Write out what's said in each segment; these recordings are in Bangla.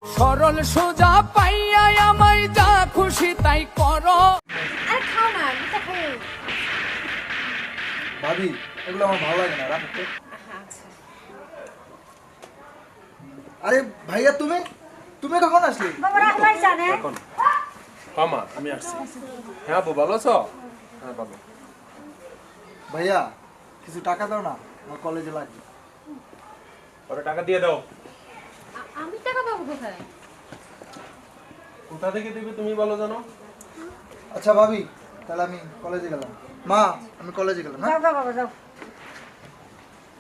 সরল সোজা পাইয়া আমায় যা খুশি তাই করো। আরে খাও না, এটা খাও। ভাবি এগুলো আমার ভালো লাগে না, রাখো। আচ্ছা। আরে ভাইয়া তুমি তুমি কখন আসলে? বাবা রাখলাই জানে। এখন মা আমি আসছি। হ্যাঁ আপু ভালো আছো? হ্যাঁ ভালো। ভাইয়া কিছু টাকা দাও না, আমার কলেজে লাগবে। ওরে টাকা দিয়ে দাও। আমি টাকা পাবো কোথায়? কোথা থেকে দিবে তুমি বলো জানো? আচ্ছা ভাবি তাহলে আমি কলেজে গেলাম। মা আমি কলেজে গেলাম। হ্যাঁ যাও যাও বাবা যাও।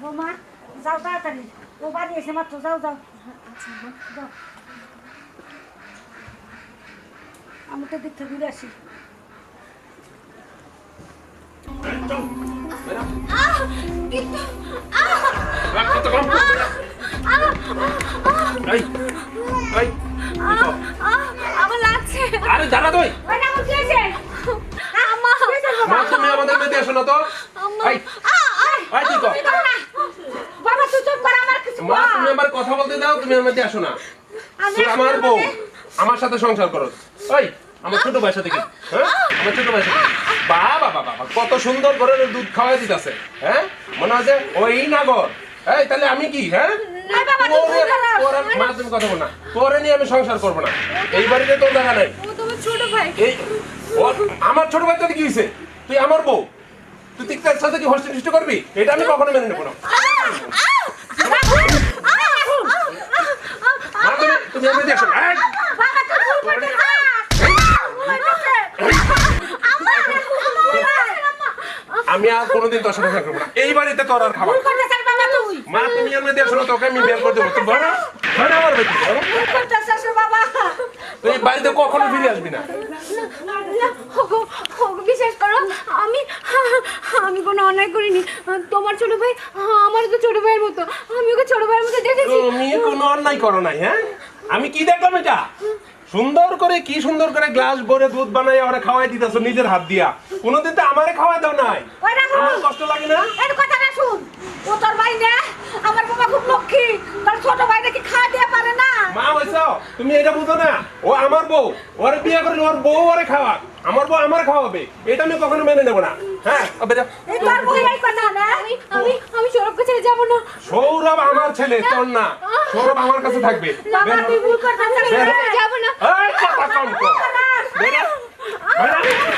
বৌমা যাও তাড়াতাড়ি, ও বাড়ি এসে মাত্র, যাও যাও। আচ্ছা যাও। আমি তো দিক থেকে ঘুরে আসি। আমার লাগছে। আরে দাঁড়া তুই। ওই না কি হয়েছে? আম্মা মা তুমি আমাদের মেয়েতে এসো না তো। এই এই তুই কর। বাবা তুই চুপ কর, আমার কিছু মা বল। তুমি আমার কথা বলতে দাও, তুমি আমাদের আসো না। আমি তুই আমার আসলে বউ, মানে- আমার সাথে সংসার করো। ওই আমার ছোট ভাইয়ের সাথে কি? হ্যাঁ আমার ছোট ভাইয়ের সাথে। বাবা বাবা বাবা কত সুন্দর করে দুধ খাওয়াই দিতেছে। হ্যাঁ মনে হয় যে ওই নাগর। এই তাহলে আমি কি? হ্যাঁ না বাবা তুই চুপ কর। মা তুমি কথা বল না, তোরে নিয়ে আমি সংসার করবো না। এই বাড়িতে তোর দেখা নাই। ও তোমার ছোট ভাই। এই আমার ছোট ভাই তোর কি হয়েছে? তুই আমার বউ, তুই তিক্তার সাথে কি হোস্টেল হিস্ট করবি? এটা আমি কখনো মেনে নেবো না। মা তুমি এমনি দেখো। বাবা তুই ভুল করছিস। আমি আর কোনোদিন তোর সাথে সংসার করবো না। এই বাড়িতে তোর আর খাবার। ভুল করছিস বাবা তুই। মা তুমি এমনি দেখো না, তোকে আমি বের করে দেবো। তুই বলো আমার বাড়িতে বলো। ভুল করছিস বাবা। তুই এই বাড়িতে কখনো ফিরে আসবি না। বিশ্বাস করো, আমি কোনো অন্যায় করিনি। তোমার ছোট ভাই আমার তো ছোট ভাইয়ের মতো, আমি ওকে ছোট ভাইয়ের মতো দেখেছি। তুমি কোনো অন্যায় করো নাই। হ্যাঁ আমি কি দেখলাম এটা? সুন্দর করে কি সুন্দর করে গ্লাস ভরে দুধ বানাই ওরা খাওয়াই দিতেছো নিজের হাত দিয়া। কোনোদিন তো আমারে খাওয়াই দাও নাই। ওই রাখো। আমার কষ্ট লাগে না? এর কথা না শুন, ও তোর ভাই না, আমার বাবা খুব লক্ষ্মী। তোর ছোট ভাই নাকি খাওয়া দিয়ে পারে না। মা হইছো তুমি এটা বুঝো না? ও আমার বউ, ওরে বিয়ে করে ওর বউ ওরে খাওয়া, আমার বউ আমার খাওয়াবে। এটা আমি কখনো মেনে নেব না। হ্যাঁ বেটা এই তোর বই এই কথা না। আমি সৌরভকে ছেড়ে যাবো না। সৌরভ আমার ছেলে, তোর না। সৌরভ আমার কাছে থাকবে। বাবা বের হ। তুই ভুল করছিস, বের হ। যাবো না। এই কথা কম কর। বের হ। বের হ।